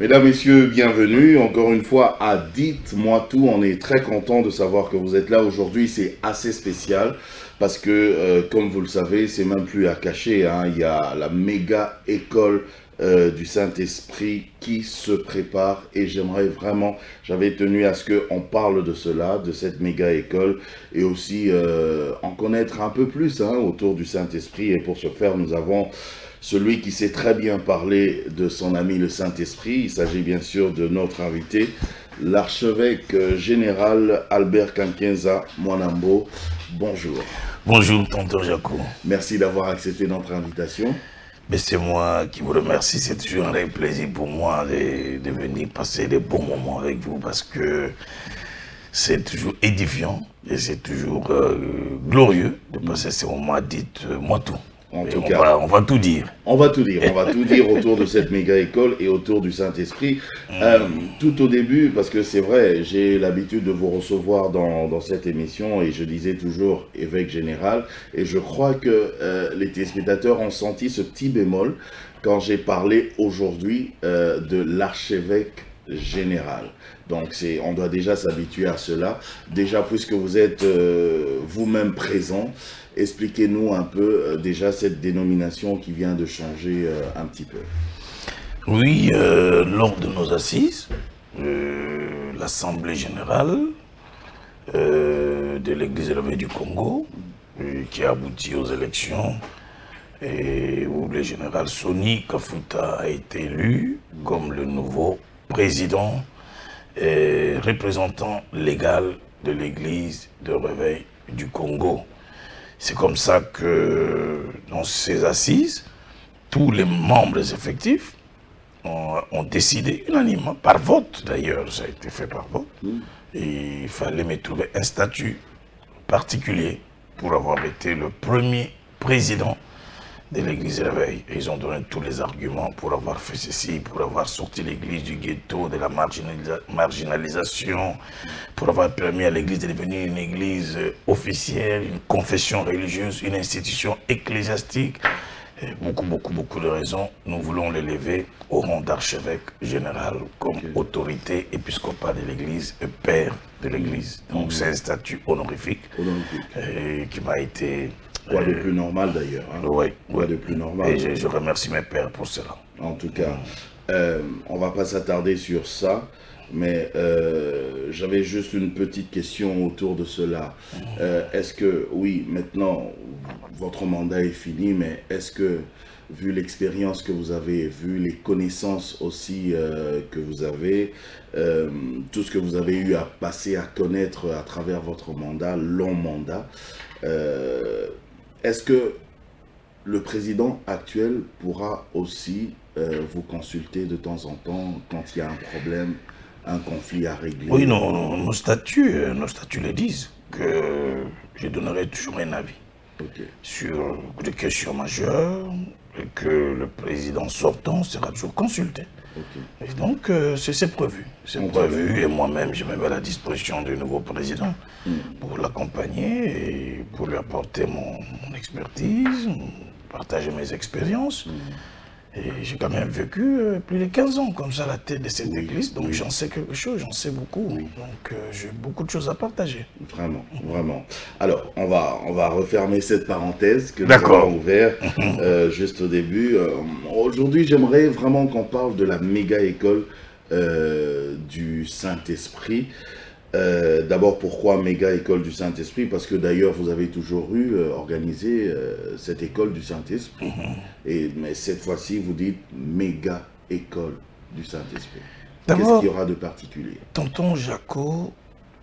Mesdames, Messieurs, bienvenue encore une fois à Dites-moi tout. On est très content de savoir que vous êtes là aujourd'hui. C'est assez spécial parce que, comme vous le savez, c'est même plus à cacher, hein. Il y a la méga école du Saint-Esprit qui se prépare et j'avais tenu à ce qu'on parle de cela, de cette méga école et aussi en connaître un peu plus autour du Saint-Esprit. Et pour ce faire, nous avons celui qui sait très bien parler de son ami le Saint-Esprit. Il s'agit bien sûr de notre invité, l'archevêque général Albert Kankenza Mwanambo. Bonjour. Bonjour, tonton Jaco. Merci d'avoir accepté notre invitation. Mais c'est moi qui vous remercie. C'est toujours un réel plaisir pour moi de venir passer des bons moments avec vous parce que c'est toujours édifiant et c'est toujours glorieux de passer ces moments. Dites-moi tout. En tout cas, on va tout dire. On va tout dire. On va tout dire autour de cette méga école et autour du Saint-Esprit. Tout au début, parce que c'est vrai, j'ai l'habitude de vous recevoir dans cette émission et je disais toujours évêque général. Et je crois que les téléspectateurs ont senti ce petit bémol quand j'ai parlé aujourd'hui de l'archevêque général. Donc on doit déjà s'habituer à cela. Déjà, puisque vous êtes vous-même présent, expliquez-nous un peu déjà cette dénomination qui vient de changer un petit peu. Oui, lors de nos assises, l'Assemblée générale de l'Église élevée du Congo, qui a abouti aux élections, et où le général Soni Kafuta a été élu comme le nouveau président et représentant légal de l'Église de réveil du Congo. C'est comme ça que dans ces assises, tous les membres effectifs ont décidé unanimement, par vote d'ailleurs, ça a été fait par vote, et il fallait me trouver un statut particulier pour avoir été le premier président de l'église réveil. Et ils ont donné tous les arguments pour avoir fait ceci, pour avoir sorti l'église du ghetto, de la marginalisation, pour avoir permis à l'église de devenir une église officielle, une confession religieuse, une institution ecclésiastique. Et beaucoup de raisons. Nous voulons l'élever au rang d'archevêque général comme autorité épiscopale de l'église et père de l'église. Donc c'est un statut honorifique. Qui m'a été... Quoi de plus normal d'ailleurs. Oui. Quoi de plus normal. Et je remercie mes pères pour cela. En tout cas, on ne va pas s'attarder sur ça, mais j'avais juste une petite question autour de cela. Est-ce que, oui, maintenant, votre mandat est fini, mais est-ce que, vu l'expérience que vous avez, vu les connaissances aussi que vous avez, tout ce que vous avez eu à passer, à connaître à travers votre mandat, long mandat, est-ce que le président actuel pourra aussi vous consulter de temps en temps quand il y a un problème, un conflit à régler? Oui, nos statuts le disent, que je donnerai toujours un avis sur des questions majeures et que le président sortant sera toujours consulté. Et donc, c'est prévu. C'est prévu et moi-même, je me mets à la disposition du nouveau président pour l'accompagner et pour lui apporter mon expertise, partager mes expériences. Et j'ai quand même vécu plus de 15 ans comme ça à la tête de cette église, donc j'en sais quelque chose, j'en sais beaucoup. Donc j'ai beaucoup de choses à partager. Vraiment, vraiment. Alors, on va refermer cette parenthèse que nous avons ouverte juste au début. Aujourd'hui, j'aimerais vraiment qu'on parle de la méga école du Saint-Esprit. D'abord, pourquoi méga école du Saint-Esprit? Parce que d'ailleurs, vous avez toujours organisé cette école du Saint-Esprit. Mais cette fois-ci, vous dites méga école du Saint-Esprit. Qu'est-ce qu'il y aura de particulier? Tonton Jaco,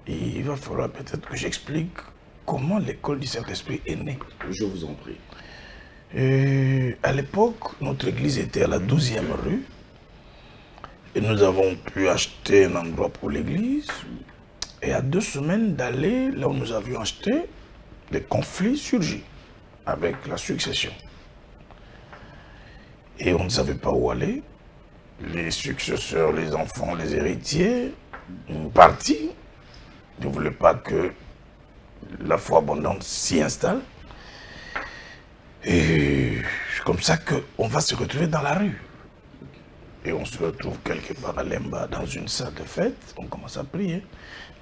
il va falloir peut-être que j'explique comment l'école du Saint-Esprit est née. Je vous en prie. À l'époque, notre église était à la 12e rue. Et nous avons pu acheter un endroit pour l'église. Et à 2 semaines d'aller là où nous avions acheté, les conflits surgissent avec la succession. Et on ne savait pas où aller. les successeurs, les enfants, les héritiers, une partie ne voulait pas que la foi abondante s'y installe. Et c'est comme ça qu'on va se retrouver dans la rue. Et on se retrouve quelque part à Lemba, dans une salle de fête, on commence à prier.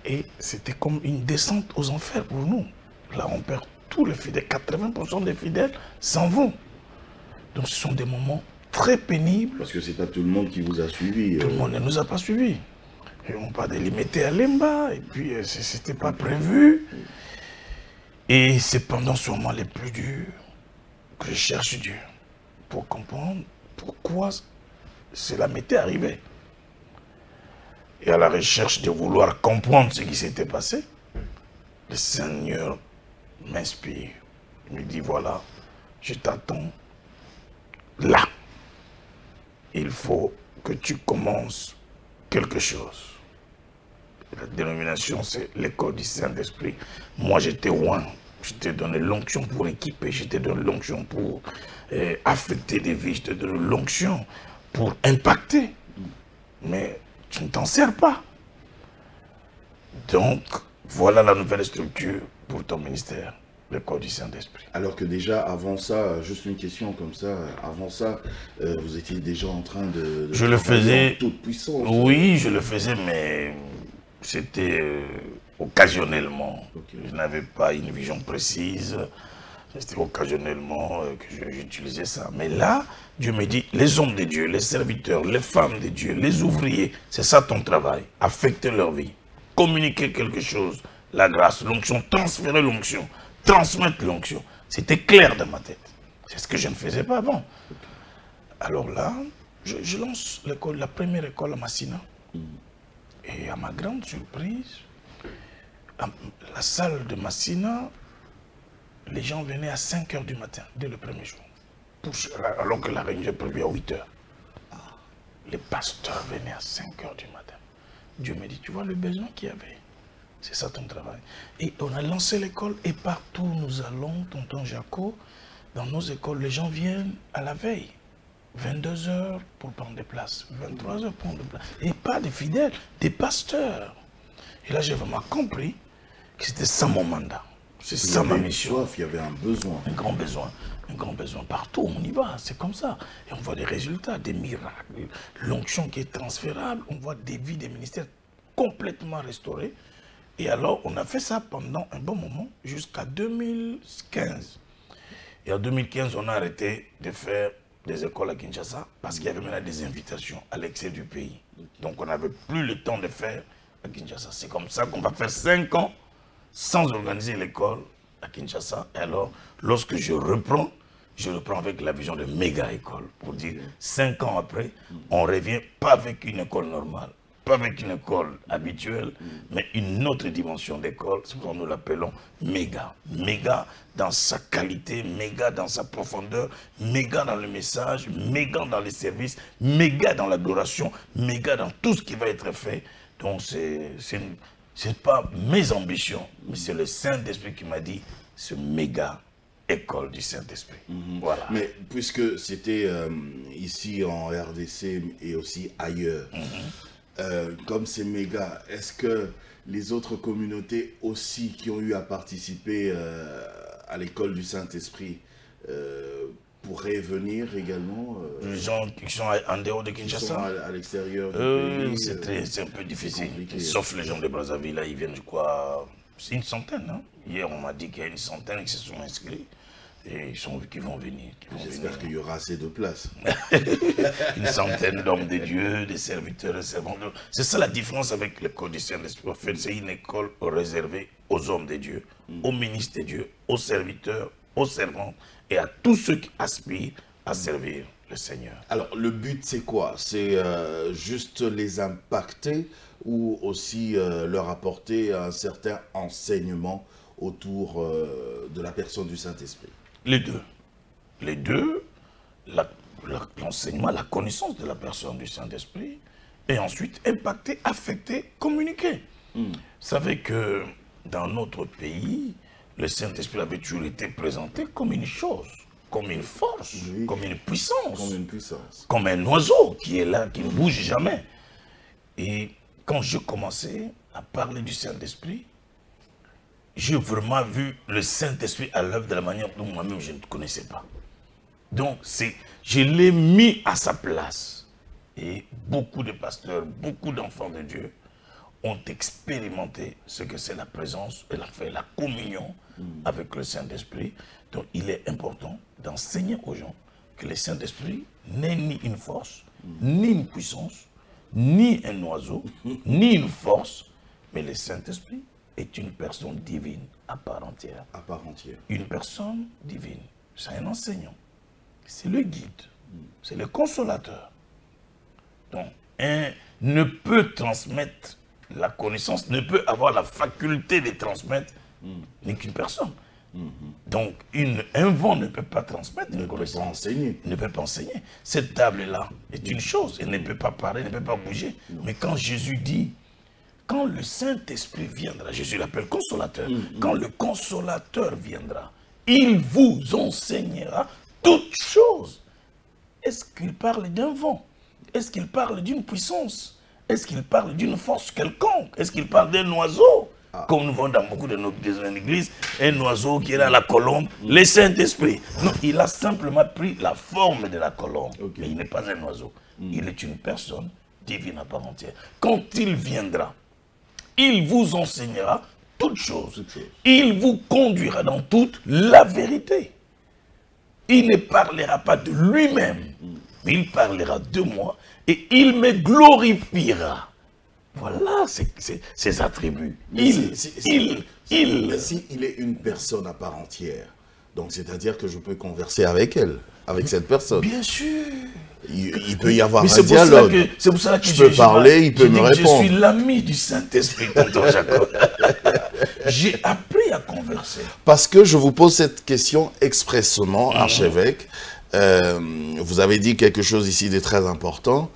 Et c'était comme une descente aux enfers pour nous. Là, on perd tous les fidèles, 80% des fidèles s'en vont. Donc ce sont des moments très pénibles. Parce que c'est pas tout le monde qui vous a suivi. Tout le monde ne nous a pas suivis. Et on pas délimité à Lemba, et puis c'était pas prévu. Et c'est pendant ce moment les plus durs que je cherche Dieu pour comprendre pourquoi cela m'était arrivé. Et à la recherche de vouloir comprendre ce qui s'était passé, le Seigneur m'inspire. Il me dit, voilà, je t'attends là. Il faut que tu commences quelque chose. La dénomination, c'est l'école du Saint-Esprit. Moi, j'étais loin. Je t'ai donné l'onction pour équiper, je t'ai donné l'onction pour affecter des vies, je t'ai donné l'onction pour impacter. Mais tu ne t'en sers pas. Donc, voilà la nouvelle structure pour ton ministère, l'école du Saint-Esprit. Alors que déjà, avant ça, juste une question comme ça, avant ça, vous étiez déjà en train de je le faisais, en toute puissance. Oui, je le faisais, mais c'était occasionnellement. Okay. Je n'avais pas une vision précise. C'était occasionnellement que j'utilisais ça. Mais là, Dieu me dit, les hommes de Dieu, les serviteurs, les femmes de Dieu, les ouvriers, c'est ça ton travail. Affecter leur vie. Communiquer quelque chose. La grâce, l'onction, transférer l'onction, transmettre l'onction. C'était clair dans ma tête. C'est ce que je ne faisais pas avant. Alors là, je lance l'école, la première école à Massina. Et à ma grande surprise, la salle de Massina, les gens venaient à 5 h du matin, dès le premier jour, alors que la réunion est prévue à 8 h. Les pasteurs venaient à 5 h du matin. Dieu me dit, tu vois le besoin qu'il y avait. C'est ça ton travail. Et on a lancé l'école et partout où nous allons, tonton Jaco, dans nos écoles, les gens viennent à la veille. 22 h pour prendre des places, 23 h pour prendre des places. Et pas des fidèles, des pasteurs. Et là, j'ai vraiment compris que c'était ça mon mandat. C'est ça ma mission. Soif, il y avait un besoin. Un grand besoin. Un grand besoin. Partout, on y va. C'est comme ça. Et on voit des résultats, des miracles. L'onction qui est transférable. On voit des vies, des ministères complètement restaurés. Et alors, on a fait ça pendant un bon moment, jusqu'à 2015. Et en 2015, on a arrêté de faire des écoles à Kinshasa parce qu'il y avait maintenant des invitations à l'excès du pays. Donc, on n'avait plus le temps de faire à Kinshasa. C'est comme ça qu'on va faire 5 ans sans organiser l'école à Kinshasa. Et alors, lorsque je reprends avec la vision de méga école pour dire 5 ans après, on revient pas avec une école normale, pas avec une école habituelle, mais une autre dimension d'école, c'est pourquoi nous l'appelons méga. Méga dans sa qualité, méga dans sa profondeur, méga dans le message, méga dans les services, méga dans l'adoration, méga dans tout ce qui va être fait. Donc c'est pas mes ambitions, mais c'est le Saint-Esprit qui m'a dit, ce méga école du Saint-Esprit. Voilà. Mais puisque c'était ici en RDC et aussi ailleurs, comme c'est méga, est-ce que les autres communautés aussi qui ont eu à participer à l'école du Saint-Esprit pourraient venir également les gens qui sont en dehors de Kinshasa, qui sont à l'extérieur du pays, c'est un peu difficile. Sauf les gens de Brazzaville, là, ils viennent, je crois, c'est une centaine. Hein? Hier, on m'a dit qu'il y a une centaine qui se sont inscrits. Et qui vont venir. J'espère qu'il y aura assez de place. Une centaine d'hommes de Dieu, des serviteurs et servantes. C'est ça la différence avec l'école du Saint-Esprit. En fait, c'est une école réservée aux hommes de Dieu, aux ministres de Dieu, aux serviteurs, aux servantes et à tous ceux qui aspirent à servir le Seigneur. Alors, le but, c'est quoi? C'est juste les impacter ou aussi leur apporter un certain enseignement autour de la personne du Saint-Esprit? Les deux. Les deux, l'enseignement, la connaissance de la personne du Saint-Esprit, et ensuite impacter, affecter, communiquer. Vous savez que dans notre pays, le Saint-Esprit avait toujours été présenté comme une chose, comme une force, oui, comme une puissance. Comme une puissance. Comme un oiseau qui est là, qui ne bouge jamais. Et quand je commençais à parler du Saint-Esprit, j'ai vraiment vu le Saint-Esprit à l'œuvre de la manière dont moi-même je ne connaissais pas. Donc, je l'ai mis à sa place. Et beaucoup de pasteurs, beaucoup d'enfants de Dieu ont expérimenté ce que c'est la présence et la communion avec le Saint-Esprit. Donc, il est important d'enseigner aux gens que le Saint-Esprit n'est ni une force, ni une puissance, ni un oiseau, ni une force, mais le Saint-Esprit est une personne divine à part entière. À part entière. Une personne divine, c'est un enseignant, c'est le guide, c'est le consolateur. Donc, un ne peut transmettre la connaissance, ne peut avoir la faculté de transmettre ni qu'une personne. Donc, un vent ne peut pas transmettre une connaissance. Ne peut pas enseigner. Cette table-là est une chose, elle ne peut pas parler, elle ne peut pas bouger. Mais quand Jésus dit, quand le Saint-Esprit viendra, Jésus l'appelle consolateur, quand le consolateur viendra, il vous enseignera toutes choses. Est-ce qu'il parle d'un vent? Est-ce qu'il parle d'une puissance? Est-ce qu'il parle d'une force quelconque? Est-ce qu'il parle d'un oiseau? Comme nous voyons dans beaucoup de nos églises, un oiseau qui est dans la colombe, le Saint-Esprit. Non, il a simplement pris la forme de la colombe. Mais il n'est pas un oiseau. Il est une personne divine à part entière. Quand il viendra, il vous enseignera toutes choses. Il vous conduira dans toute la vérité. Il ne parlera pas de lui-même, mais il parlera de moi et il me glorifiera. Voilà ses attributs. S'il est une personne à part entière, donc c'est-à-dire que je peux converser avec elle, avec cette personne. Bien sûr. Il peut y avoir un dialogue. C'est pour ça que je peux parler, il peut me répondre. Je suis l'ami du Saint-Esprit, tonton Jacob. J'ai appris à converser. Parce que je vous pose cette question expressément, archevêque. Vous avez dit quelque chose ici de très important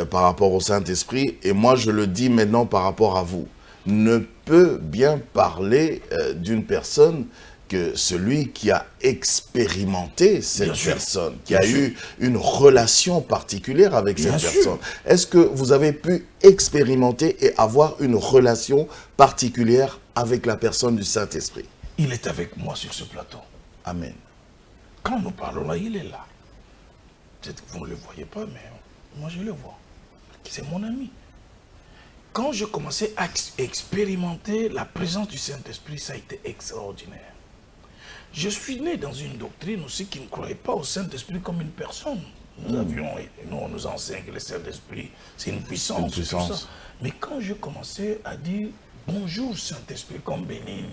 par rapport au Saint-Esprit. Et moi, je le dis maintenant par rapport à vous. Ne peut bien parler d'une personne que celui qui a expérimenté cette personne, qui a eu une relation particulière avec cette personne. Est-ce que vous avez pu expérimenter et avoir une relation particulière avec la personne du Saint-Esprit? Il est avec moi sur ce plateau. Amen. Quand nous parlons là, il est là. Peut-être que vous ne le voyez pas, mais moi je le vois. C'est mon ami. Quand je commençais à expérimenter la présence du Saint-Esprit, ça a été extraordinaire. Je suis né dans une doctrine aussi qui ne croyait pas au Saint-Esprit comme une personne. Nous on nous enseigne que le Saint-Esprit, c'est une puissance. Mais quand je commençais à dire bonjour Saint-Esprit comme béni,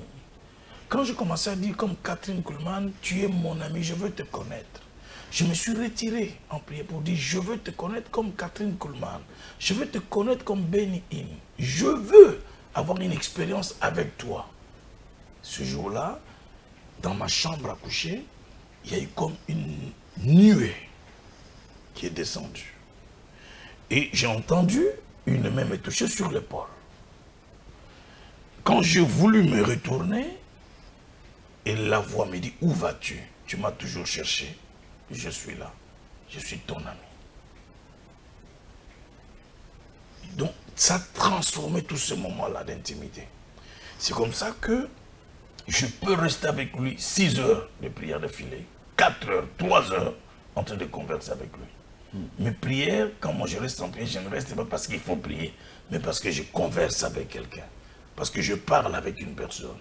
quand je commençais à dire comme Catherine Kuhlman, tu es mon ami, je veux te connaître. Je me suis retiré en prière pour dire, je veux te connaître comme Catherine Kuhlman. Je veux te connaître comme Benny Hinn. Je veux avoir une expérience avec toi. Ce jour-là, dans ma chambre à coucher, il y a eu comme une nuée qui est descendue. Et j'ai entendu une main me toucher sur l'épaule. Quand j'ai voulu me retourner, et la voix me dit, où vas-tu? Tu m'as toujours cherché. Je suis là. Je suis ton ami. Donc, ça a transformé tout ce moment-là d'intimité. C'est comme ça que je peux rester avec lui 6 heures de prière d'affilée, 4 heures, 3 heures, en train de converser avec lui. Mes prières, quand moi je reste en prière, je ne reste pas parce qu'il faut prier, mais parce que je converse avec quelqu'un. Parce que je parle avec une personne.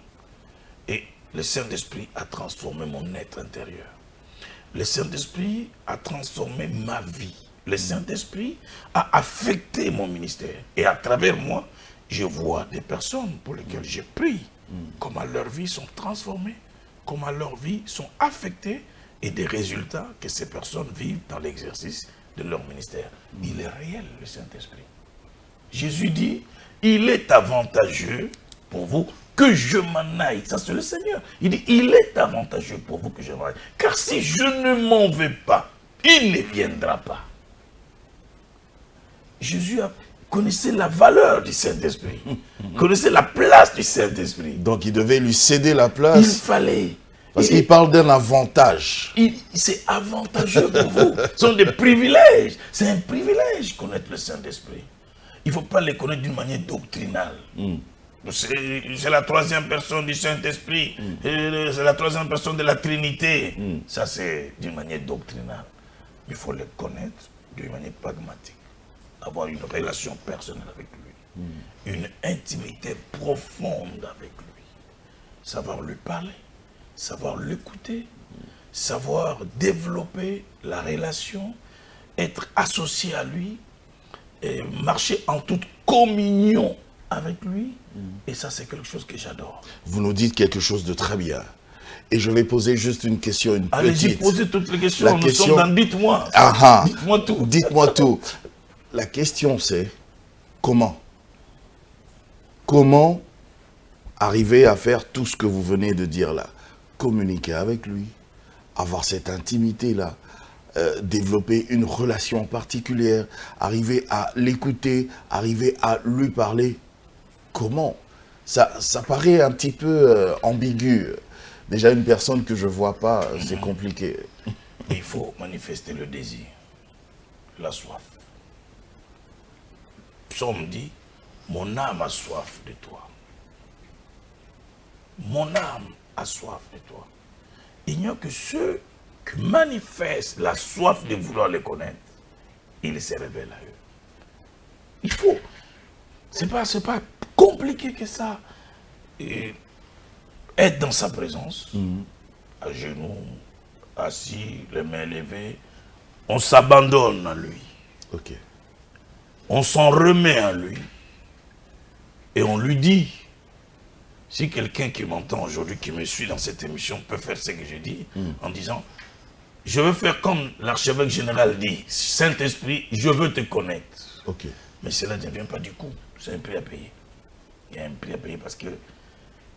Et le Saint-Esprit a transformé mon être intérieur. Le Saint-Esprit a transformé ma vie. Le Saint-Esprit a affecté mon ministère. Et à travers moi, je vois des personnes pour lesquelles je prie. Comment leurs vies sont transformées, comment leurs vies sont affectées et des résultats que ces personnes vivent dans l'exercice de leur ministère. Il est réel, le Saint-Esprit. Jésus dit, il est avantageux pour vous que je m'en aille. Ça, c'est le Seigneur. Il dit, il est avantageux pour vous que je m'en aille. Car si je ne m'en vais pas, il ne viendra pas. Jésus connaissait la valeur du Saint-Esprit. Connaissait la place du Saint-Esprit. Donc, il devait lui céder la place. Il fallait. Parce qu'il parle d'un avantage. C'est avantageux pour vous. Ce sont des privilèges. C'est un privilège connaître le Saint-Esprit. Il ne faut pas les connaître d'une manière doctrinale. C'est la troisième personne du Saint-Esprit. C'est la troisième personne de la Trinité. Ça, c'est d'une manière doctrinale. Il faut les connaître d'une manière pragmatique. Avoir une relation personnelle avec lui. Une intimité profonde avec lui. Savoir lui parler. Savoir l'écouter. Savoir développer la relation. Être associé à lui. Et marcher en toute communion avec lui. Et ça, c'est quelque chose que j'adore. Vous nous dites quelque chose de très bien. Et je vais poser juste une question, une petite. Allez-y, posez toutes les questions. Nous sommes dans dites-moi. Dites-moi tout. Dites-moi tout. La question, c'est comment? Comment arriver à faire tout ce que vous venez de dire là? Communiquer avec lui, avoir cette intimité-là, développer une relation particulière, arriver à l'écouter, arriver à lui parler. Comment? Ça paraît un petit peu ambigu. Déjà, une personne que je ne vois pas, c'est compliqué. Il faut manifester le désir, la soif. Psaume dit, mon âme a soif de toi. Mon âme a soif de toi. Il n'y a que ceux qui manifestent la soif de vouloir les connaître. Il se révèle à eux. Il faut. C'est pas compliqué que ça. Et être dans sa présence, à genoux, assis, les mains levées, on s'abandonne à lui. Ok. On s'en remet à lui. Et on lui dit, si quelqu'un qui m'entend aujourd'hui, qui me suit dans cette émission, peut faire ce que je dis, en disant, je veux faire comme l'archevêque général dit, Saint-Esprit, je veux te connaître. Ok. Mais cela ne vient pas du coup, c'est un prix à payer. Il y a un prix à payer parce que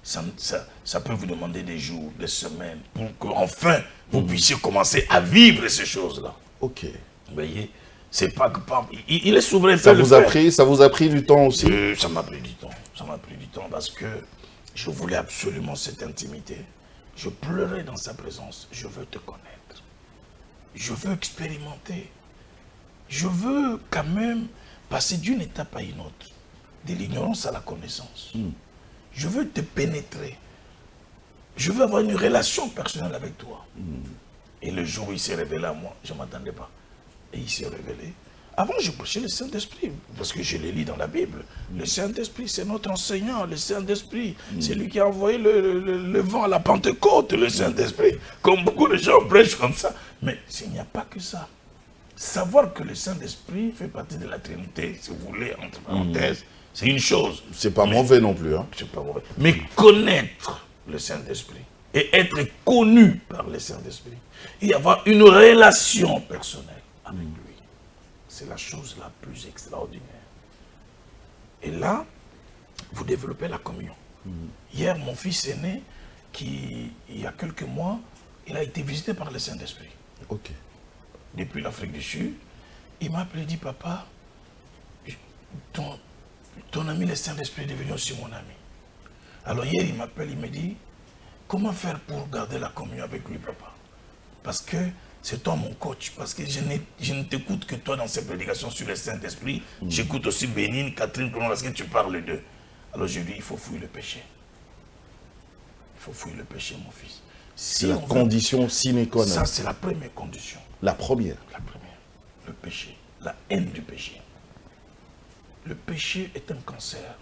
ça peut vous demander des jours, des semaines, pour qu'enfin vous puissiez commencer à vivre ces choses-là. Ok. Vous voyez, c'est pas que il est souverain. Ça vous a pris du temps aussi? Ça m'a pris du temps. Ça m'a pris du temps parce que je voulais absolument cette intimité. Je pleurais dans sa présence. Je veux te connaître. Je veux expérimenter. Je veux quand même passer d'une étape à une autre. De l'ignorance à la connaissance. Je veux te pénétrer. Je veux avoir une relation personnelle avec toi. Et le jour où il s'est révélé à moi, je ne m'attendais pas. Et il s'est révélé. Avant, je prêchais le Saint-Esprit, parce que je le lis dans la Bible. Le Saint-Esprit, c'est notre enseignant. Le Saint-Esprit, c'est lui qui a envoyé le vent à la Pentecôte, le Saint-Esprit. Comme beaucoup de gens prêchent comme ça. Mais il n'y a pas que ça. Savoir que le Saint-Esprit fait partie de la Trinité, si vous voulez, entre parenthèses, c'est une chose. C'est pas mauvais non plus. Hein. C'est pas mauvais. Mais connaître le Saint-Esprit et être connu par le Saint-Esprit et avoir une relation personnelle avec lui, c'est la chose la plus extraordinaire. Et là, vous développez la communion. Hier, mon fils aîné, il y a quelques mois, il a été visité par le Saint-Esprit. Ok. Depuis l'Afrique du Sud, il m'a appelé et dit, papa, ton ami le Saint-Esprit est devenu aussi mon ami. Alors hier, il m'appelle, il me dit, comment faire pour garder la communion avec lui, papa? Parce que c'est toi mon coach, parce que je ne t'écoute que toi dans ces prédications sur le Saint-Esprit. J'écoute aussi Bénigne, Catherine, parce que tu parles d'eux. Alors je lui dis, il faut fuir le péché. Il faut fuir le péché, mon fils. C'est la condition sine qua non. Ça, c'est la première condition. La première. La première. Le péché. La haine du péché. Le péché est un cancer.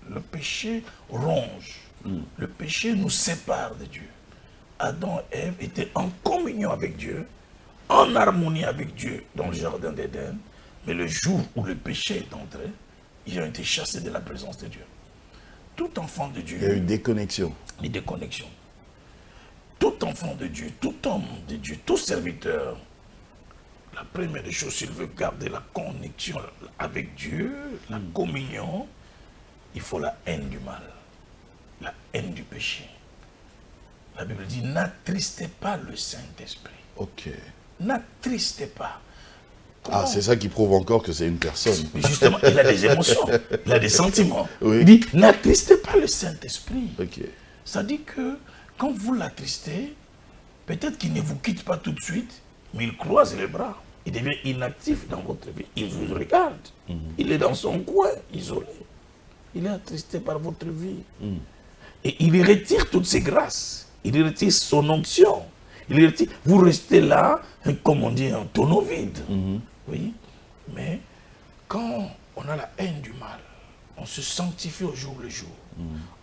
Le péché ronge. Le péché nous sépare de Dieu. Adam et Ève étaient en communion avec Dieu, en harmonie avec Dieu dans le jardin d'Éden. Mais le jour où le péché est entré, ils ont été chassés de la présence de Dieu. Tout enfant de Dieu... Il y a eu une déconnexion. Une déconnexion. Tout enfant de Dieu, tout homme de Dieu, tout serviteur, la première des choses, s'il veut garder la connexion avec Dieu, la communion, il faut la haine du mal, la haine du péché. La Bible dit, n'attristez pas le Saint-Esprit. Ok. N'attristez pas. Comment? Ah, c'est ça qui prouve encore que c'est une personne. Justement, il a des émotions, il a des sentiments. Oui. Il dit, n'attristez pas le Saint-Esprit. Ok. Ça dit que quand vous l'attristez, peut-être qu'il ne vous quitte pas tout de suite, mais il croise les bras. Il devient inactif dans votre vie. Il vous regarde. Il est dans son coin, isolé. Il est attristé par votre vie. Et il retire toutes ses grâces. Il retire son onction. Il retire... Vous restez là, comme on dit, un tonneau vide. Oui. Mais quand on a la haine du mal, on se sanctifie au jour le jour.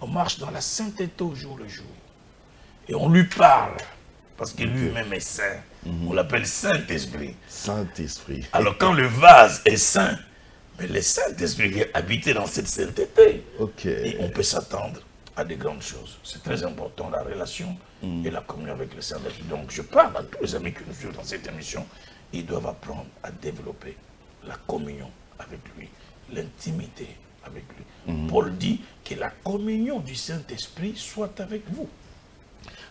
On marche dans la sainteté au jour le jour. Et on lui parle. Parce que lui-même est saint. On l'appelle Saint-Esprit. Saint-Esprit. Alors quand le vase est saint, mais le Saint-Esprit vient habiter dans cette sainteté. Et on peut s'attendre à de grandes choses. C'est très important, la relation et la communion avec le Saint-Esprit. Donc je parle à tous les amis qui nous suivent dans cette émission. Ils doivent apprendre à développer la communion avec lui, l'intimité avec lui. Paul dit que la communion du Saint-Esprit soit avec vous.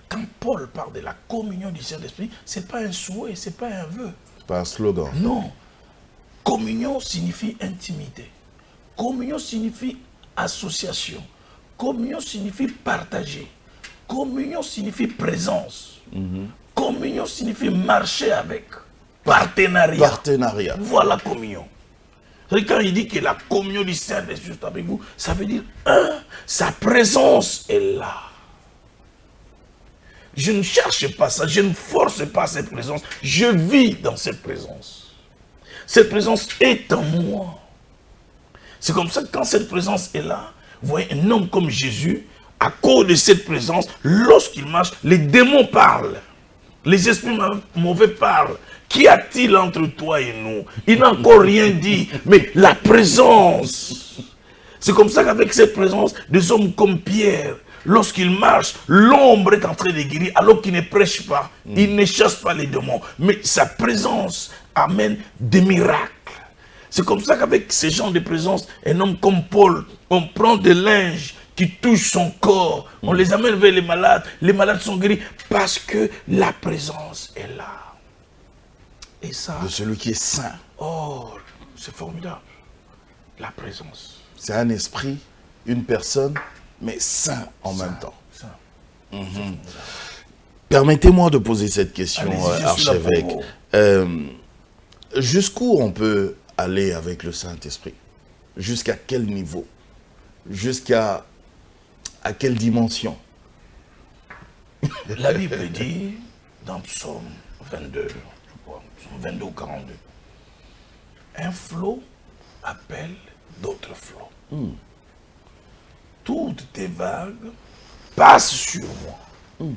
Quand Paul parle de la communion du Saint-Esprit, ce n'est pas un souhait, ce n'est pas un vœu. C'est pas un slogan. Non. Communion signifie intimité. Communion signifie association. Communion signifie partager. Communion signifie présence. Communion signifie marcher avec. Partenariat. Partenariat. Voilà communion. Quand il dit que la communion du Saint-Esprit est avec vous, ça veut dire, sa présence est là. Je ne cherche pas ça, je ne force pas cette présence, je vis dans cette présence. Cette présence est en moi. C'est comme ça que quand cette présence est là, vous voyez un homme comme Jésus, à cause de cette présence, lorsqu'il marche, les démons parlent. Les esprits mauvais parlent. Qu'y a-t-il entre toi et nous? Il n'a encore rien dit, mais la présence. C'est comme ça qu'avec cette présence, des hommes comme Pierre, lorsqu'il marche, l'ombre est en train de guérir alors qu'il ne prêche pas. Il ne chasse pas les démons. Mais sa présence amène des miracles. C'est comme ça qu'avec ces gens de présence, un homme comme Paul, on prend des linges qui touchent son corps. On les amène vers les malades sont guéris parce que la présence est là. Et ça... De celui qui est saint. Oh, c'est formidable. La présence. C'est un esprit, une personne, mais saint en même temps. Permettez-moi de poser cette question, archevêque. Jusqu'où on peut aller avec le Saint-Esprit? Jusqu'à quel niveau? Jusqu'à quelle dimension? La Bible dit, dans Psaume 22, 22 ou 42, un flot appelle d'autres flots. Toutes tes vagues passent sur moi.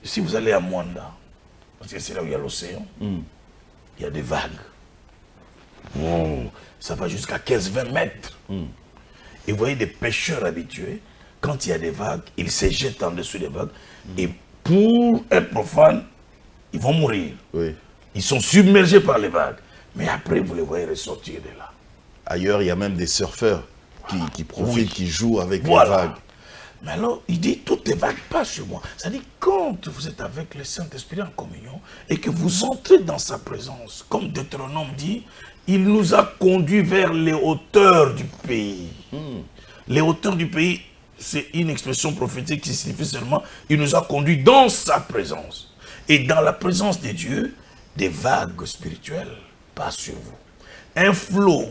Si vous allez à Mwanda, parce que c'est là où il y a l'océan, il y a des vagues. Ça va jusqu'à 15-20 mètres. Et vous voyez des pêcheurs habitués, quand il y a des vagues, ils se jettent en dessous des vagues. Et pour être profanes, ils vont mourir. Ils sont submergés par les vagues. Mais après, vous les voyez ressortir de là. Ailleurs, il y a même des surfeurs qui profitent, qui jouent avec les vagues. Mais alors, il dit, toutes les vagues passent sur moi. C'est-à-dire, quand vous êtes avec le Saint-Esprit en communion et que vous entrez dans sa présence, comme Deutéronome dit, il nous a conduits vers les hauteurs du pays. Les hauteurs du pays, c'est une expression prophétique qui signifie seulement, il nous a conduits dans sa présence. Et dans la présence de Dieu, des vagues spirituelles passent sur vous. Un flot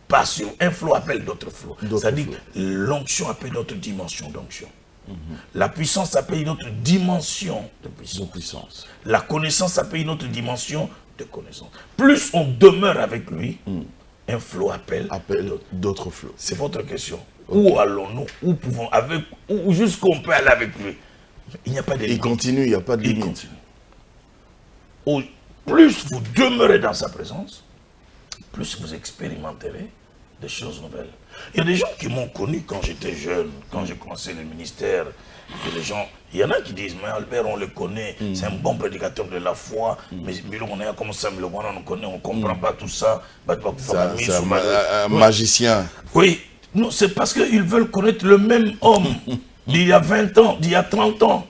passe sur vous. Un flot appelle d'autres flots. C'est-à-dire l'onction appelle d'autres dimensions d'onction. La puissance appelle une autre dimension de puissance. La connaissance appelle une autre dimension de connaissance. Plus on demeure avec lui, un flot appelle d'autres flots. C'est votre question. Où allons-nous? Où pouvons avec, où jusqu'où on peut aller avec lui? Il n'y a pas de limite. Il continue, il n'y a pas de limite. Plus vous demeurez dans sa présence, plus vous expérimenterez des choses nouvelles. Il y a des gens qui m'ont connu quand j'étais jeune, quand j'ai commencé le ministère. Il y en a qui disent, mais Albert, on le connaît, c'est un bon prédicateur de la foi, mais on a commencé à me le voir, on connaît, on ne comprend pas tout ça. C'est un magicien. Oui, non, c'est parce qu'ils veulent connaître le même homme d'il y a 20 ans, d'il y a 30 ans.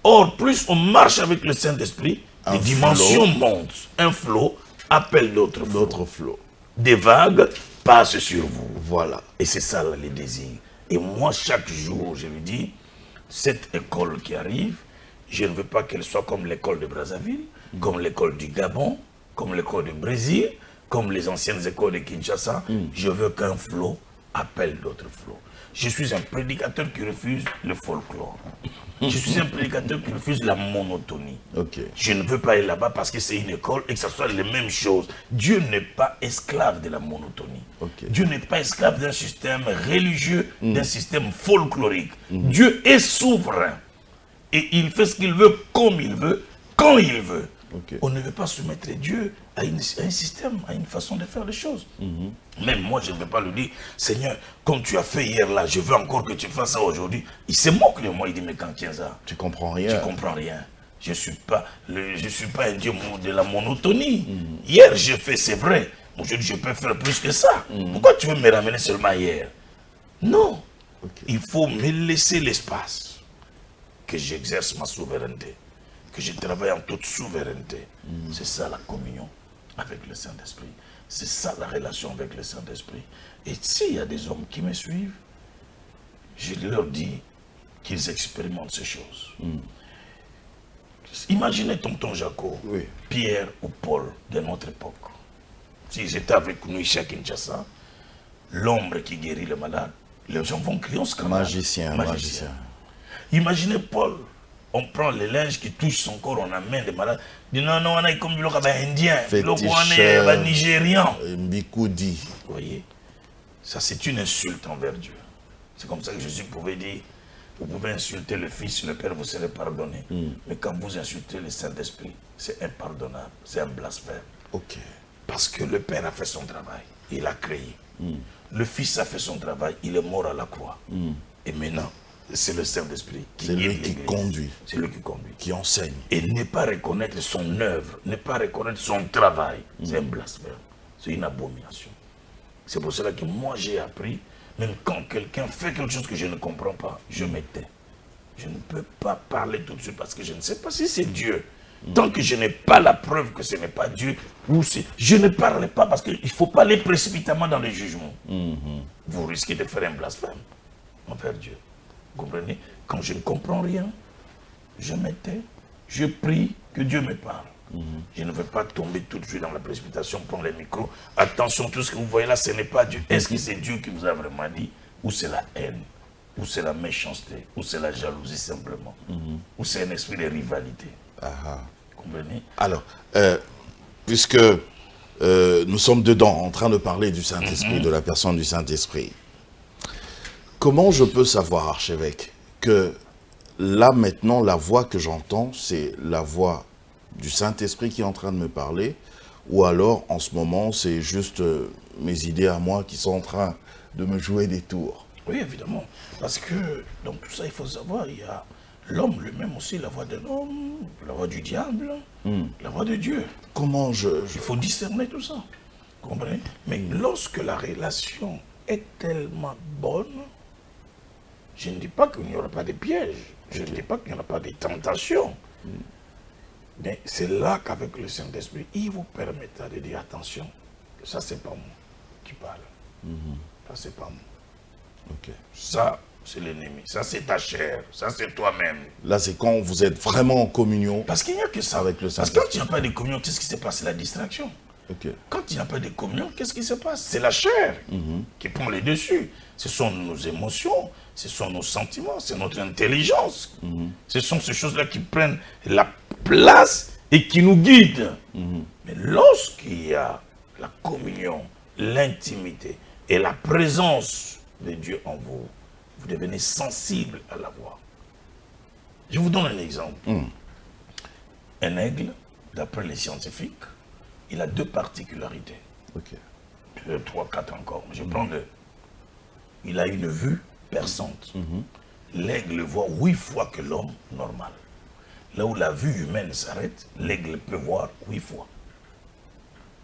Or, plus on marche avec le Saint-Esprit, les dimensions montent. Un flot appelle d'autres flots. Des vagues passent sur vous. Voilà. Et c'est ça, les désirs. Et moi, chaque jour, je lui dis, cette école qui arrive, je ne veux pas qu'elle soit comme l'école de Brazzaville, comme l'école du Gabon, comme l'école du Brésil, comme les anciennes écoles de Kinshasa. Je veux qu'un flot appelle d'autres flots. Je suis un prédicateur qui refuse le folklore. Je suis un prédicateur qui refuse la monotonie. Je ne veux pas aller là-bas parce que c'est une école et que ce soit les mêmes choses. Dieu n'est pas esclave de la monotonie. Dieu n'est pas esclave d'un système religieux, d'un système folklorique. Dieu est souverain. Et il fait ce qu'il veut, comme il veut, quand il veut. On ne veut pas soumettre Dieu à un système, à une façon de faire les choses. Même moi, je ne vais pas lui dire, Seigneur, comme tu as fait hier là, je veux encore que tu fasses ça aujourd'hui. Il se moque de moi, il dit, mais quand tiens ça, tu comprends rien. Tu comprends rien. Je ne suis pas un Dieu de la monotonie. Hier, j'ai fait, c'est vrai. Aujourd'hui, je peux faire plus que ça. Pourquoi tu veux me ramener seulement hier? Non. Il faut me laisser l'espace que j'exerce ma souveraineté, que je travaille en toute souveraineté. C'est ça la communion avec le Saint-Esprit. C'est ça la relation avec le Saint-Esprit. Et s'il y a des hommes qui me suivent, je leur dis qu'ils expérimentent ces choses. Imaginez tonton Jaco, Pierre ou Paul de notre époque. S'ils étaient avec nous ici à Kinshasa, l'ombre qui guérit le malade, les gens vont crier, on se scandale. Magicien. Imaginez Paul, on prend les linges qui touchent son corps, on amène des malades. Il dit non, on a comme un indien, un nigérian. Mbikoudi. Vous voyez, ça c'est une insulte envers Dieu. C'est comme ça que Jésus pouvait dire, vous pouvez insulter le Fils, le Père, vous serez pardonné. Mais quand vous insultez le Saint-Esprit, c'est impardonnable, c'est un blasphème. Parce que le Père a fait son travail, il a créé. Le Fils a fait son travail, il est mort à la croix. Et maintenant, c'est le Saint-Esprit qui guide l'Église. C'est lui qui conduit. C'est lui qui conduit. Qui enseigne. Et ne pas reconnaître son œuvre, ne pas reconnaître son travail, c'est un blasphème. C'est une abomination. C'est pour cela que moi j'ai appris, même quand quelqu'un fait quelque chose que je ne comprends pas, je me tais. Je ne peux pas parler tout de suite parce que je ne sais pas si c'est Dieu. Tant que je n'ai pas la preuve que ce n'est pas Dieu, je ne parle pas parce qu'il ne faut pas aller précipitamment dans les jugements. Vous risquez de faire un blasphème envers Dieu. Vous comprenez? Quand je ne comprends rien, je me tais, je prie que Dieu me parle. Je ne veux pas tomber tout de suite dans la précipitation, prendre les micros. Attention, tout ce que vous voyez là, ce n'est pas Dieu. Est-ce que c'est Dieu qui vous a vraiment dit? Ou c'est la haine? Ou c'est la méchanceté? Ou c'est la jalousie simplement? Ou c'est un esprit de rivalité? Vous comprenez? Alors, puisque nous sommes dedans, en train de parler du Saint-Esprit, de la personne du Saint-Esprit, comment je peux savoir, archevêque, que là maintenant, la voix que j'entends, c'est la voix du Saint-Esprit qui est en train de me parler, ou alors en ce moment, c'est juste mes idées à moi qui sont en train de me jouer des tours? Oui, évidemment. Parce que dans tout ça, il faut savoir, il y a l'homme lui-même aussi, la voix de l'homme, la voix du diable, la voix de Dieu. Comment Il faut discerner tout ça. Vous comprenez? Mais lorsque la relation est tellement bonne, je ne dis pas qu'il n'y aura pas de pièges, je ne dis pas qu'il n'y aura pas de tentations. Mais c'est là qu'avec le Saint-Esprit, il vous permettra de dire attention, ça c'est pas moi qui parle. Ça c'est pas moi. Ça c'est l'ennemi, ça c'est ta chair, ça c'est toi-même. Là c'est quand vous êtes vraiment en communion. Parce qu'il n'y a que ça. Avec le Parce que quand il n'y a pas de communion, qu'est-ce qui se passe? C'est la distraction. Quand il n'y a pas de communion, qu'est-ce qui se passe? C'est la chair qui prend les dessus. Ce sont nos émotions, ce sont nos sentiments, c'est notre intelligence. Ce sont ces choses-là qui prennent la place et qui nous guident. Mais lorsqu'il y a la communion, l'intimité et la présence de Dieu en vous, vous devenez sensible à la voix. Je vous donne un exemple. Un aigle, d'après les scientifiques, il a deux particularités. 2, 3, 4 encore. Je prends deux. Il a une vue perçante. L'aigle voit 8 fois que l'homme normal. Là où la vue humaine s'arrête, l'aigle peut voir 8 fois.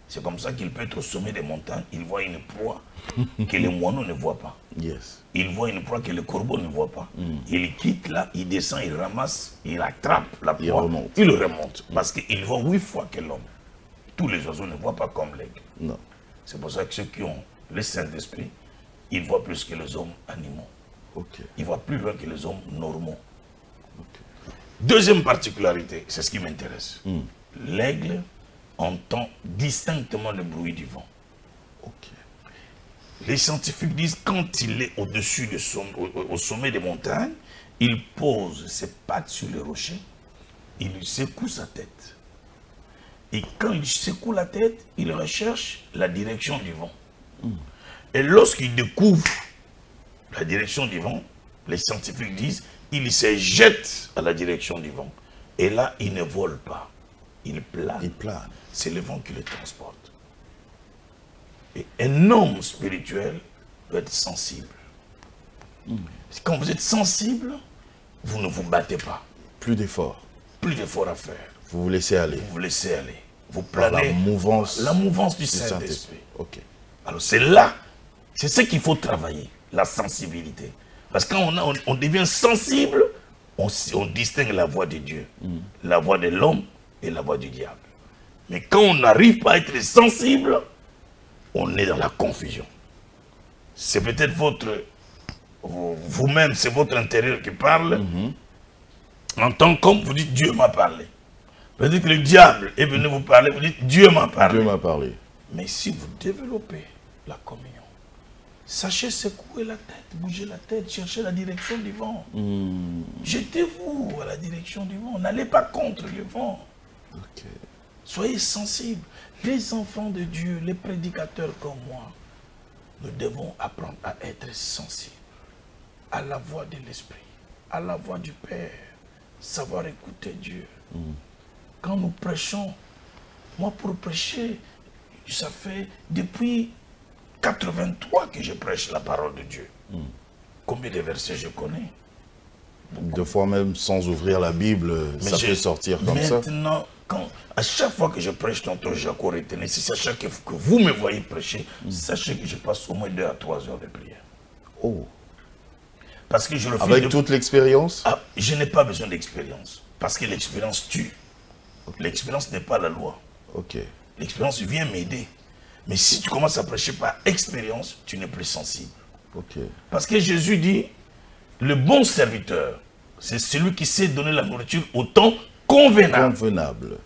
C'est comme ça qu'il peut être au sommet des montagnes. Il voit une proie que les moineaux ne voient pas. Il voit une proie que le corbeau ne voit pas. Il quitte là, il descend, il ramasse, il attrape la proie, il remonte. Parce qu'il voit 8 fois que l'homme. Tous les oiseaux ne voient pas comme l'aigle. C'est pour ça que ceux qui ont le Saint-Esprit, ils voient plus que les hommes animaux. Il voit plus loin que les hommes normaux. Deuxième particularité, c'est ce qui m'intéresse. L'aigle entend distinctement le bruit du vent. Les scientifiques disent quand il est au-dessus au sommet des montagnes, il pose ses pattes sur les rochers, il secoue sa tête. Et quand il secoue la tête, il recherche la direction du vent. Et lorsqu'il découvre la direction du vent, les scientifiques disent, il se jette à la direction du vent. Et là, il ne vole pas. Il plane. Il plane. C'est le vent qui le transporte. Et un homme spirituel doit être sensible. Quand vous êtes sensible, vous ne vous battez pas. Plus d'efforts. Plus d'efforts à faire. Vous vous laissez aller. Vous vous laissez aller. Vous Par planez. la mouvance du Saint-Esprit. Ok. Alors c'est là, c'est ce qu'il faut travailler, la sensibilité. Parce que quand on devient sensible, on distingue la voix de Dieu, la voix de l'homme et la voix du diable. Mais quand on n'arrive pas à être sensible, on est dans la confusion. C'est peut-être vous-même, c'est votre intérieur qui parle. En tant qu'homme, vous dites Dieu m'a parlé. Vous dites que le diable est venu vous parler, vous dites Dieu m'a parlé. Dieu m'a parlé. Mais si vous développez la communion, sachez secouer la tête, bouger la tête, chercher la direction du vent. Jetez-vous à la direction du vent. N'allez pas contre le vent. Soyez sensibles. Les enfants de Dieu, les prédicateurs comme moi, nous devons apprendre à être sensibles à la voix de l'Esprit, à la voix du Père, savoir écouter Dieu. Quand nous prêchons, moi pour prêcher, ça fait depuis 83 que je prêche la parole de Dieu. Combien de versets je connais? Deux fois même sans ouvrir la Bible, ça peut sortir comme ça. Maintenant, à chaque fois que je prêche tonton Jacques Retenay, si sachez que vous me voyez prêcher, sachez que je passe au moins 2 à 3 heures de prière. Parce que je le fais avec toute l'expérience? Je n'ai pas besoin d'expérience. Parce que l'expérience tue. L'expérience n'est pas la loi. L'expérience vient m'aider. Mais si tu commences à prêcher par expérience, tu n'es plus sensible. Parce que Jésus dit, le bon serviteur, c'est celui qui sait donner la nourriture au temps convenable.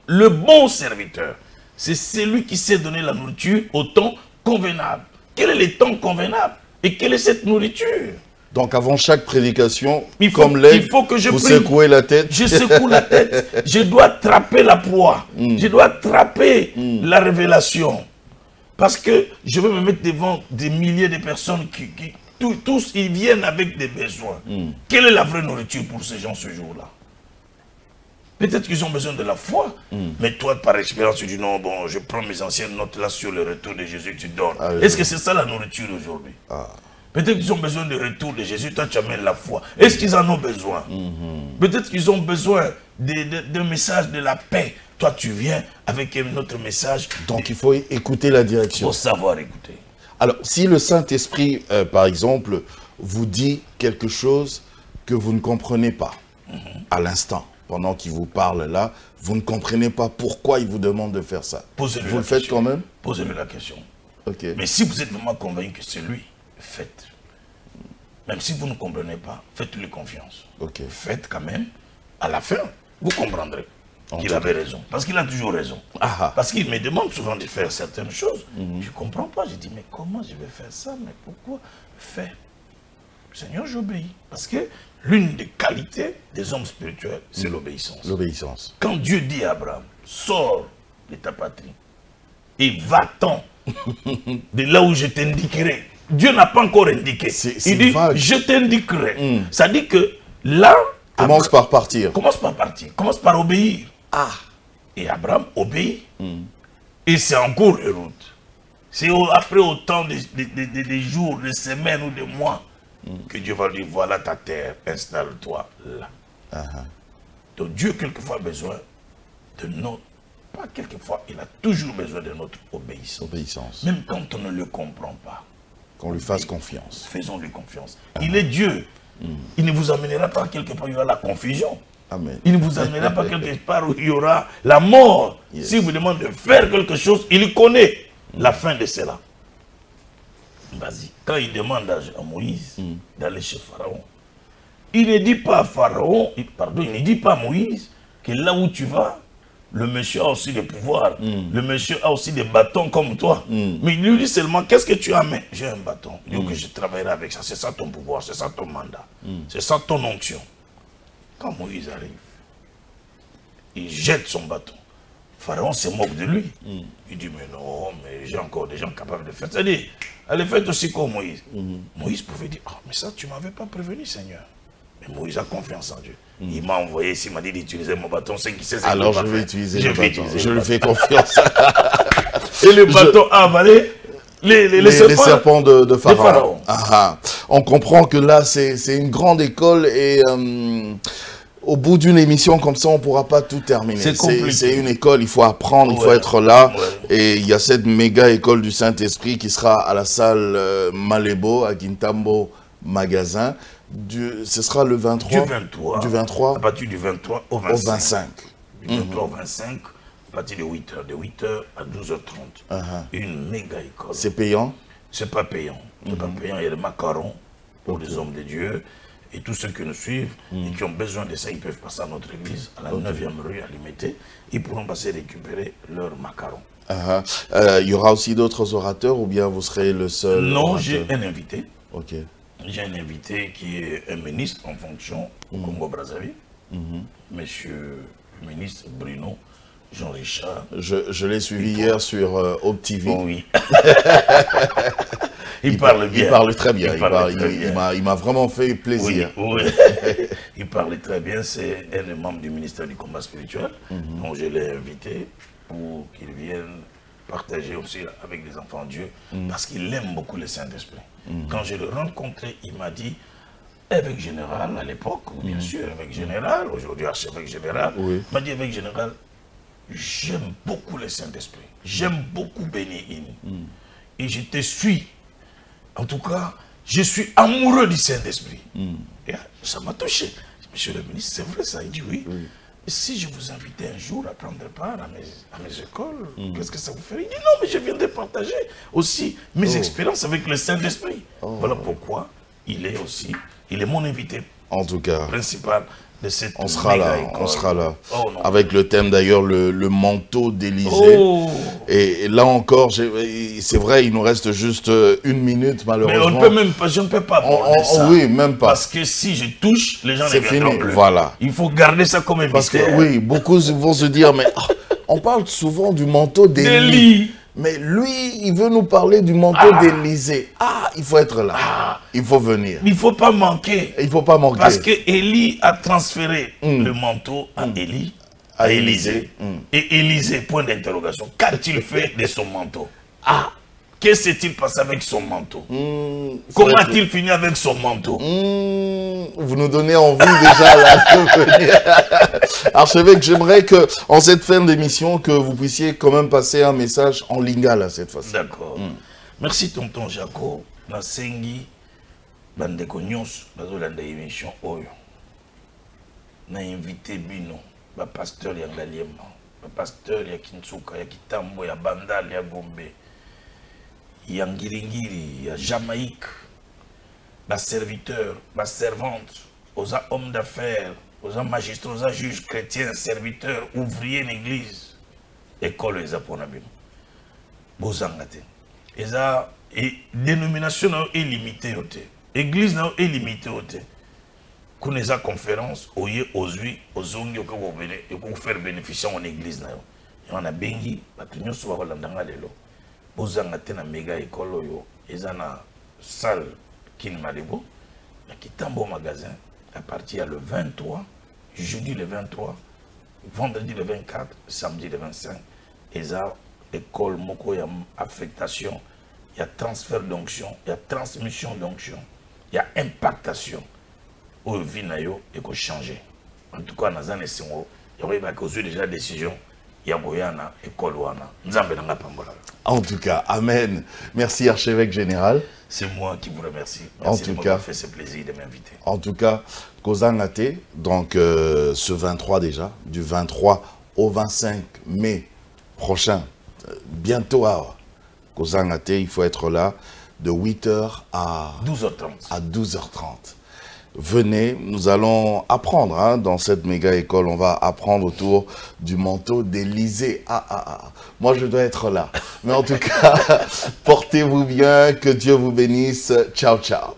Le bon serviteur, c'est celui qui sait donner la nourriture au temps convenable. Quel est le temps convenable? Et quelle est cette nourriture? Donc avant chaque prédication, comme l'aigle, vous secouez la tête. Je secoue la tête. Je dois attraper la proie. Je dois attraper la révélation. Parce que je vais me mettre devant des milliers de personnes qui tous ils viennent avec des besoins. Quelle est la vraie nourriture pour ces gens ce jour-là? Peut-être qu'ils ont besoin de la foi. Mais toi, par expérience, tu dis non, bon, je prends mes anciennes notes là sur le retour de Jésus, tu donnes. Est-ce que c'est ça la nourriture aujourd'hui? Peut-être qu'ils ont besoin du retour de Jésus, toi tu amènes la foi. Est-ce qu'ils en ont besoin? Peut-être qu'ils ont besoin d'un message de la paix. Toi tu viens avec un autre message. Donc il faut écouter la direction. Il faut savoir écouter. Alors si le Saint-Esprit, par exemple, vous dit quelque chose que vous ne comprenez pas, à l'instant, pendant qu'il vous parle là, vous ne comprenez pas pourquoi il vous demande de faire ça. Vous le faites quand même? Posez-lui la question. Mais si vous êtes vraiment convaincu que c'est lui, faites. Même si vous ne comprenez pas, faites-lui confiance. Faites quand même. À la fin, vous comprendrez qu'il avait raison. Parce qu'il a toujours raison. Parce qu'il me demande souvent de faire certaines choses. Je ne comprends pas. Je dis, mais comment je vais faire ça? Mais pourquoi? Fais. Seigneur, j'obéis. Parce que l'une des qualités des hommes spirituels, c'est l'obéissance. L'obéissance. Quand Dieu dit à Abraham, sors de ta patrie et va-t'en de là où je t'indiquerai. Dieu n'a pas encore indiqué. Il dit, je t'indiquerai. Ça dit que là... Commence par partir. Commence par partir. Commence par obéir. Et Abraham obéit. Et c'est en cours de route. C'est après autant de jours, de semaines ou de mois que Dieu va lui dire, voilà ta terre, installe-toi là. Donc Dieu quelquefois a besoin de notre... Pas quelquefois, il a toujours besoin de notre obéissance. Même quand on ne le comprend pas. Qu'on lui fasse confiance. Faisons-lui confiance. Il est Dieu. Il ne vous amènera pas quelque part où il y aura la confusion. Amen. Il ne vous amènera pas quelque part où il y aura la mort. Si vous demandez de faire quelque chose, il connaît la fin de cela. Vas-y. Quand il demande à Moïse d'aller chez Pharaon, il ne dit pas à Pharaon, pardon, il ne dit pas à Moïse que là où tu vas, le monsieur a aussi des pouvoirs. Le monsieur a aussi des bâtons comme toi. Mais il lui dit seulement, qu'est-ce que tu as? Mais j'ai un bâton. Il dit que je travaillerai avec ça. C'est ça ton pouvoir, c'est ça ton mandat. C'est ça ton onction. Quand Moïse arrive, il jette son bâton. Pharaon se moque de lui. Il dit, mais non, mais j'ai encore des gens capables de faire. C'est-à-dire, allez, faites aussi comme Moïse. Moïse pouvait dire, mais ça, tu ne m'avais pas prévenu, Seigneur. Mais Moïse a confiance en Dieu. Il m'a envoyé, s'il m'a dit d'utiliser mon bâton, c'est qui sait. Alors je vais utiliser le bâton. Je lui fais confiance. Et le bâton a avalé les serpents de Pharaon. On comprend que là, c'est une grande école et au bout d'une émission comme ça, on ne pourra pas tout terminer. C'est une école, il faut apprendre, il faut être là. Et il y a cette méga école du Saint-Esprit qui sera à la salle Malébo, à Kintambo Magasin. Ce sera le 23. Du 23. À partir du 23 au 25. Au 25. Du 23 au 25, à partir de 8h. De 8h à 12h30. Une méga école. C'est payant? C'est pas payant. C'est pas payant. Il y a des macarons pour les hommes de Dieu. Et tous ceux qui nous suivent et qui ont besoin de ça, ils peuvent passer à notre église, à la 9e rue, à Limité. Ils pourront passer récupérer leurs macarons. Il y aura aussi d'autres orateurs ou bien vous serez le seul? Non, j'ai un invité. Ok. J'ai un invité qui est un ministre en fonction au Congo-Brazzaville. Monsieur le ministre Bruno Jean-Richard. Je l'ai suivi hier sur Hope TV. Oh oui. Il parle bien. Il parle très bien. Il m'a vraiment fait plaisir. Oui. Il parle très bien. C'est un des membres du ministère du combat spirituel. Donc je l'ai invité pour qu'il vienne partager aussi avec les enfants de Dieu. Parce qu'il aime beaucoup le Saint-Esprit. Quand je l'ai rencontré, il m'a dit, évêque général à l'époque, bien sûr, évêque général, aujourd'hui archevêque général, il m'a dit, évêque général, j'aime beaucoup le Saint-Esprit. J'aime beaucoup Béni In. Et je te suis. En tout cas, je suis amoureux du Saint-Esprit. Et ça m'a touché. Monsieur le ministre, c'est vrai ça? Il dit oui. Si je vous invitais un jour à prendre part à mes écoles, qu'est-ce que ça vous ferait? Il dit non, mais je viendrai partager aussi mes expériences avec le Saint-Esprit. Voilà pourquoi il est mon invité. En tout cas, principal de cette on sera là, école. on sera là. Avec le thème d'ailleurs, le manteau d'Élysée. Et là encore, c'est vrai, il nous reste juste 1 minute malheureusement. Mais on ne peut même pas, je ne peux pas aborder ça. Oui, même pas. Parce que si je touche, les gens ne viendront plus. Voilà. Il faut garder ça comme un Parce mystère. que oui, beaucoup vont se dire, mais on parle souvent du manteau d'Élie. Mais lui, il veut nous parler du manteau d'Élysée. Il faut être là. Il faut venir. Il ne faut pas manquer. Il ne faut pas manquer. Parce que Élie a transféré le manteau à Élie, à Élysée. Et Élysée, point d'interrogation, qu'a-t-il fait de son manteau? Qu'est-ce qui s'est-il passé avec son manteau? Comment a-t-il fini avec son manteau? Vous nous donnez envie déjà là, de venir. Archevêque, j'aimerais que, en cette fin d'émission, que vous puissiez quand même passer un message en lingala cette fois-ci. D'accord. Merci tonton Jaco. Nasengi bandeko nyonso bazolanda émission oyo. Na invité bino ba pasteur ya Ngaliema, ba pasteur ya Kintsuka, ya Kitambo, ya Bandal, ya Gombe. Ya Ngiringiri, ya Jamaïque, bas serviteurs, bas servantes, aux hommes d'affaires, aux magistrats, aux juges chrétiens, serviteurs, ouvriers d'église, école les aponabim. Bozangate. Et dénomination est limitée. Église est limitée. Kuneza conférence, oye, ozui, ozongi, au faire bénéficier en église. On a bengi, batunyo souvent landanga lelo. Bozanga te na méga école oyo ezana salle Kin Malébo na Kitambo magasin à partir le 23, jeudi le 23, vendredi le 24, samedi le 25. Eza école moko ya affectation, il y a transfert d'onction, il y a transmission d'onction, il y a impactation au vinayo et ko changer. En tout cas dans un singo, il y a déjà décision. Yaboyana école wana nzambe nanga pambola. En tout cas, amen. Merci archevêque général. C'est moi qui vous remercie. Merci de m'avoir fait ce plaisir de m'inviter. En tout cas, Kozangate, donc ce 23 déjà, du 23 au 25 mai prochain, bientôt à Kozangate, il faut être là. de 8h à 12h30. À 12h30. Venez, nous allons apprendre hein, dans cette méga école. On va apprendre autour du manteau d'Élysée. Moi, je dois être là. Mais en tout cas, portez-vous bien. Que Dieu vous bénisse. Ciao, ciao.